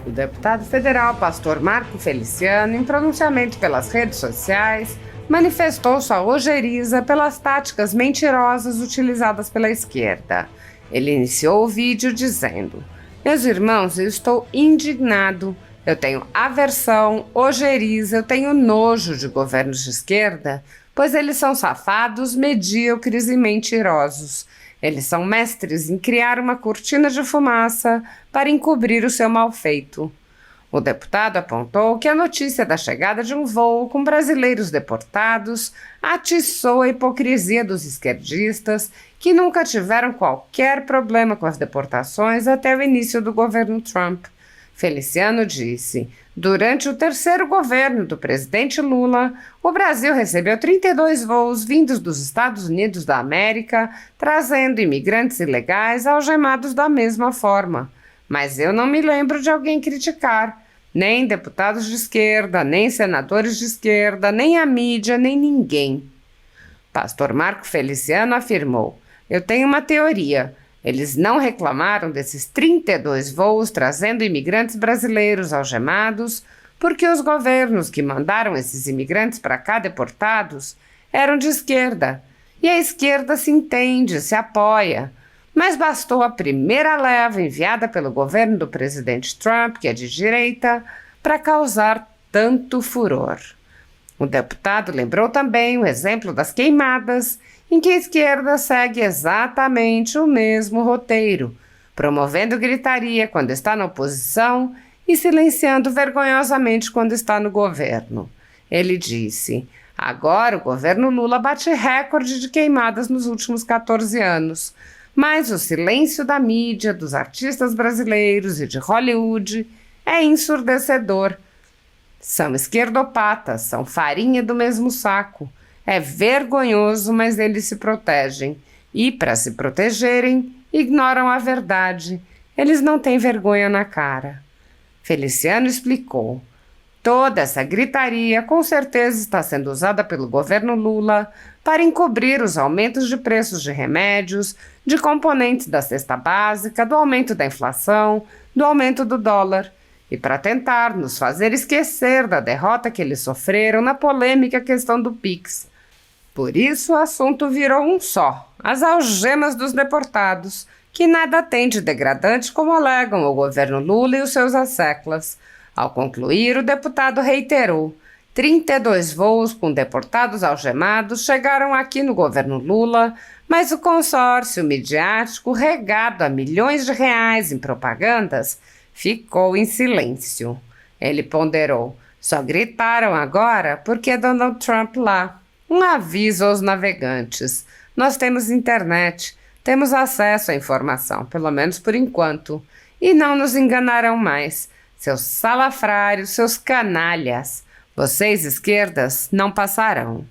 O deputado federal pastor Marco Feliciano, em pronunciamento pelas redes sociais, manifestou sua ojeriza pelas táticas mentirosas utilizadas pela esquerda. Ele iniciou o vídeo dizendo: "Meus irmãos, eu estou indignado. Eu tenho aversão, ojeriza, eu tenho nojo de governos de esquerda, pois eles são safados, medíocres e mentirosos. Eles são mestres em criar uma cortina de fumaça para encobrir o seu mal feito." O deputado apontou que a notícia da chegada de um voo com brasileiros deportados atiçou a hipocrisia dos esquerdistas, que nunca tiveram qualquer problema com as deportações até o início do governo Trump. Feliciano disse: "Durante o terceiro governo do presidente Lula, o Brasil recebeu 32 voos vindos dos Estados Unidos da América, trazendo imigrantes ilegais algemados da mesma forma. Mas eu não me lembro de alguém criticar, nem deputados de esquerda, nem senadores de esquerda, nem a mídia, nem ninguém." Pastor Marco Feliciano afirmou: "Eu tenho uma teoria. Eles não reclamaram desses 32 voos trazendo imigrantes brasileiros algemados porque os governos que mandaram esses imigrantes para cá deportados eram de esquerda. E a esquerda se entende, se apoia. Mas bastou a primeira leva enviada pelo governo do presidente Trump, que é de direita, para causar tanto furor." O deputado lembrou também o exemplo das queimadas, em que a esquerda segue exatamente o mesmo roteiro, promovendo gritaria quando está na oposição e silenciando vergonhosamente quando está no governo. Ele disse: "Agora o governo Lula bate recorde de queimadas nos últimos 14 anos, mas o silêncio da mídia, dos artistas brasileiros e de Hollywood é ensurdecedor. São esquerdopatas, são farinha do mesmo saco. É vergonhoso, mas eles se protegem. E, para se protegerem, ignoram a verdade. Eles não têm vergonha na cara." Feliciano explicou: "Toda essa gritaria com certeza está sendo usada pelo governo Lula para encobrir os aumentos de preços de remédios, de componentes da cesta básica, do aumento da inflação, do aumento do dólar, e para tentar nos fazer esquecer da derrota que eles sofreram na polêmica questão do Pix. Por isso o assunto virou um só: as algemas dos deportados, que nada tem de degradante, como alegam o governo Lula e os seus asseclas." Ao concluir, o deputado reiterou: 32 voos com deportados algemados chegaram aqui no governo Lula, mas o consórcio midiático, regado a milhões de reais em propagandas, ficou em silêncio. Ele ponderou: "Só gritaram agora porque é Donald Trump lá. Um aviso aos navegantes. Nós temos internet, temos acesso à informação, pelo menos por enquanto, e não nos enganarão mais. Seus salafrários, seus canalhas. Vocês, esquerdas, não passarão."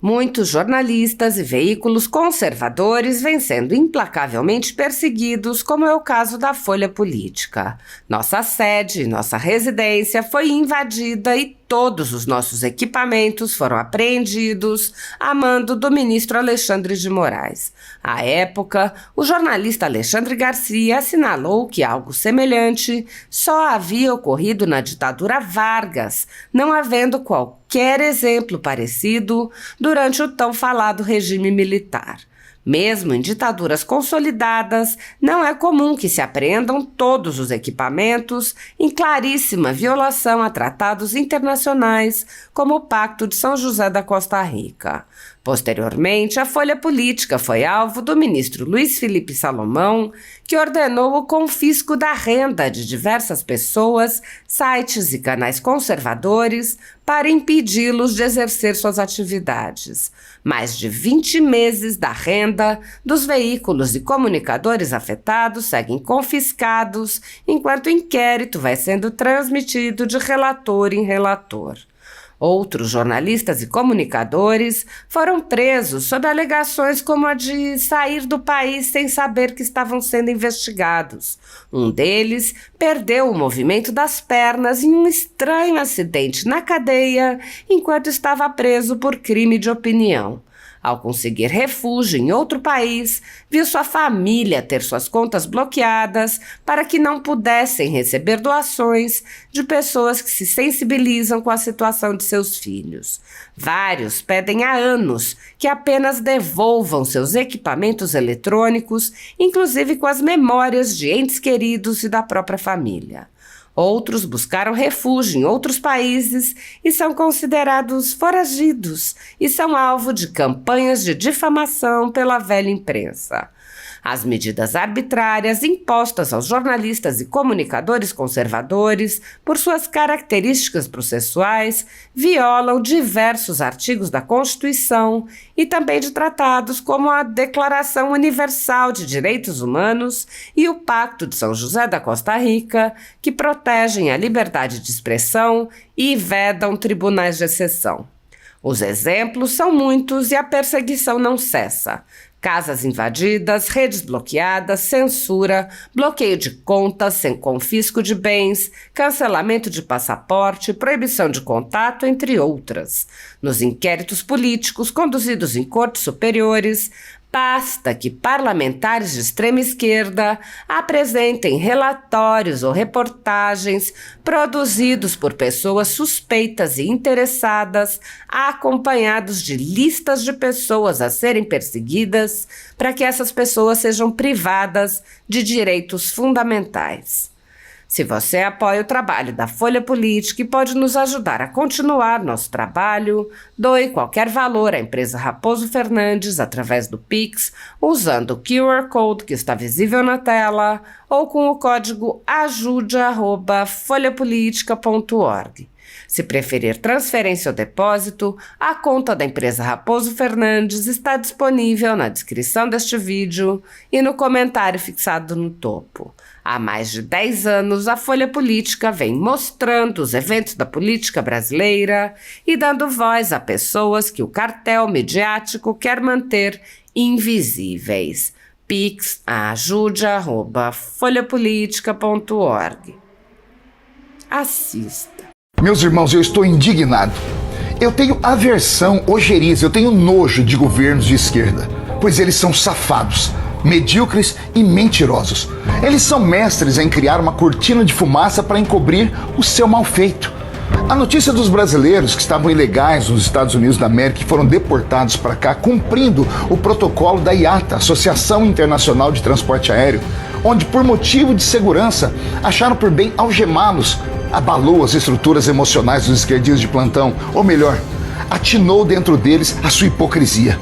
Muitos jornalistas e veículos conservadores vêm sendo implacavelmente perseguidos, como é o caso da Folha Política. Nossa sede, nossa residência foi invadida e todos os nossos equipamentos foram apreendidos a mando do ministro Alexandre de Moraes. À época, o jornalista Alexandre Garcia assinalou que algo semelhante só havia ocorrido na ditadura Vargas, não havendo qualquer exemplo parecido durante o tão falado regime militar. Mesmo em ditaduras consolidadas, não é comum que se apreendam todos os equipamentos, em claríssima violação a tratados internacionais, como o Pacto de São José da Costa Rica. Posteriormente, a Folha Política foi alvo do ministro Luiz Felipe Salomão, que ordenou o confisco da renda de diversas pessoas, sites e canais conservadores para impedi-los de exercer suas atividades. Mais de 20 meses da renda dos veículos e comunicadores afetados seguem confiscados, enquanto o inquérito vai sendo transmitido de relator em relator. Outros jornalistas e comunicadores foram presos sob alegações como a de sair do país sem saber que estavam sendo investigados. Um deles perdeu o movimento das pernas em um estranho acidente na cadeia enquanto estava preso por crime de opinião. Ao conseguir refúgio em outro país, viu sua família ter suas contas bloqueadas para que não pudessem receber doações de pessoas que se sensibilizam com a situação de seus filhos. Vários pedem há anos que apenas devolvam seus equipamentos eletrônicos, inclusive com as memórias de entes queridos e da própria família. Outros buscaram refúgio em outros países e são considerados foragidos e são alvo de campanhas de difamação pela velha imprensa. As medidas arbitrárias impostas aos jornalistas e comunicadores conservadores, por suas características processuais, violam diversos artigos da Constituição e também de tratados como a Declaração Universal de Direitos Humanos e o Pacto de São José da Costa Rica, que protegem a liberdade de expressão e vedam tribunais de exceção. Os exemplos são muitos e a perseguição não cessa. Casas invadidas, redes bloqueadas, censura, bloqueio de contas sem confisco de bens, cancelamento de passaporte, proibição de contato, entre outras. Nos inquéritos políticos conduzidos em cortes superiores, basta que parlamentares de extrema esquerda apresentem relatórios ou reportagens produzidos por pessoas suspeitas e interessadas, acompanhados de listas de pessoas a serem perseguidas, para que essas pessoas sejam privadas de direitos fundamentais. Se você apoia o trabalho da Folha Política e pode nos ajudar a continuar nosso trabalho, doe qualquer valor à empresa Raposo Fernandes através do Pix, usando o QR Code que está visível na tela ou com o código ajude@folhapolitica.org. Se preferir transferência ou depósito, a conta da empresa Raposo Fernandes está disponível na descrição deste vídeo e no comentário fixado no topo. Há mais de 10 anos, a Folha Política vem mostrando os eventos da política brasileira e dando voz a pessoas que o cartel midiático quer manter invisíveis. Pix ajude@folhapolitica.org. Assista. Meus irmãos, eu estou indignado. Eu tenho aversão, ojeriza, eu tenho nojo de governos de esquerda, pois eles são safados, medíocres e mentirosos. Eles são mestres em criar uma cortina de fumaça para encobrir o seu mal feito. A notícia dos brasileiros que estavam ilegais nos Estados Unidos da América e foram deportados para cá cumprindo o protocolo da IATA, Associação Internacional de Transporte Aéreo, onde por motivo de segurança acharam por bem algemá-los, abalou as estruturas emocionais dos esquerdistas de plantão, ou melhor, atinou dentro deles a sua hipocrisia.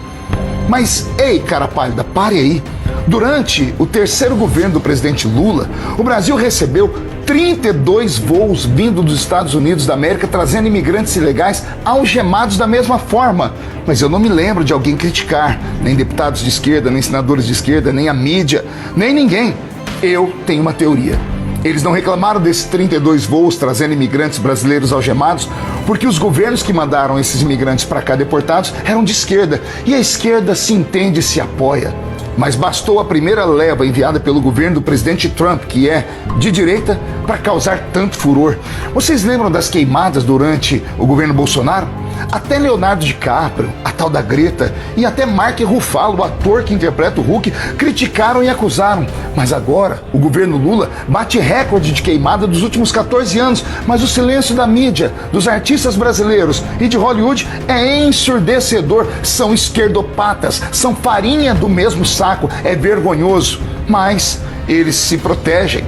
Mas, ei, cara pálida, pare aí. Durante o terceiro governo do presidente Lula, o Brasil recebeu 32 voos vindo dos Estados Unidos da América trazendo imigrantes ilegais algemados da mesma forma. Mas eu não me lembro de alguém criticar, nem deputados de esquerda, nem senadores de esquerda, nem a mídia, nem ninguém. Eu tenho uma teoria. Eles não reclamaram desses 32 voos trazendo imigrantes brasileiros algemados porque os governos que mandaram esses imigrantes para cá deportados eram de esquerda e a esquerda se entende e se apoia. Mas bastou a primeira leva enviada pelo governo do presidente Trump, que é de direita, para causar tanto furor. Vocês lembram das queimadas durante o governo Bolsonaro? Até Leonardo DiCaprio, a tal da Greta, e até Mark Ruffalo, o ator que interpreta o Hulk, criticaram e acusaram. Mas agora, o governo Lula bate recorde de queimada dos últimos 14 anos, mas o silêncio da mídia, dos artistas brasileiros e de Hollywood é ensurdecedor. São esquerdopatas, são farinha do mesmo saco, é vergonhoso. Mas eles se protegem.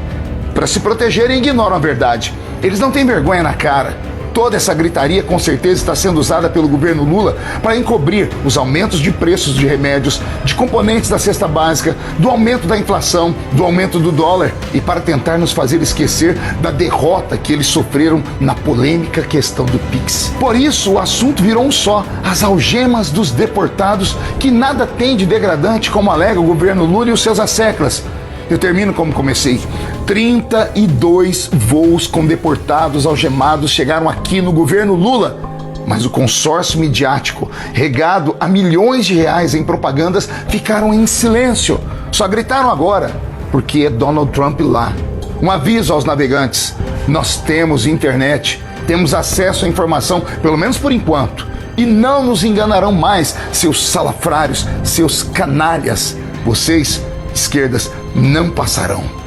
Para se protegerem, ignoram a verdade. Eles não têm vergonha na cara. Toda essa gritaria com certeza está sendo usada pelo governo Lula para encobrir os aumentos de preços de remédios, de componentes da cesta básica, do aumento da inflação, do aumento do dólar e para tentar nos fazer esquecer da derrota que eles sofreram na polêmica questão do Pix. Por isso o assunto virou um só, as algemas dos deportados, que nada tem de degradante, como alega o governo Lula e os seus asseclas. Eu termino como comecei. 32 voos com deportados algemados chegaram aqui no governo Lula. Mas o consórcio midiático, regado a milhões de reais em propagandas, ficaram em silêncio. Só gritaram agora, porque é Donald Trump lá. Um aviso aos navegantes. Nós temos internet, temos acesso à informação, pelo menos por enquanto. e não nos enganarão mais, seus salafrários, seus canalhas. Vocês, esquerdas, não passarão.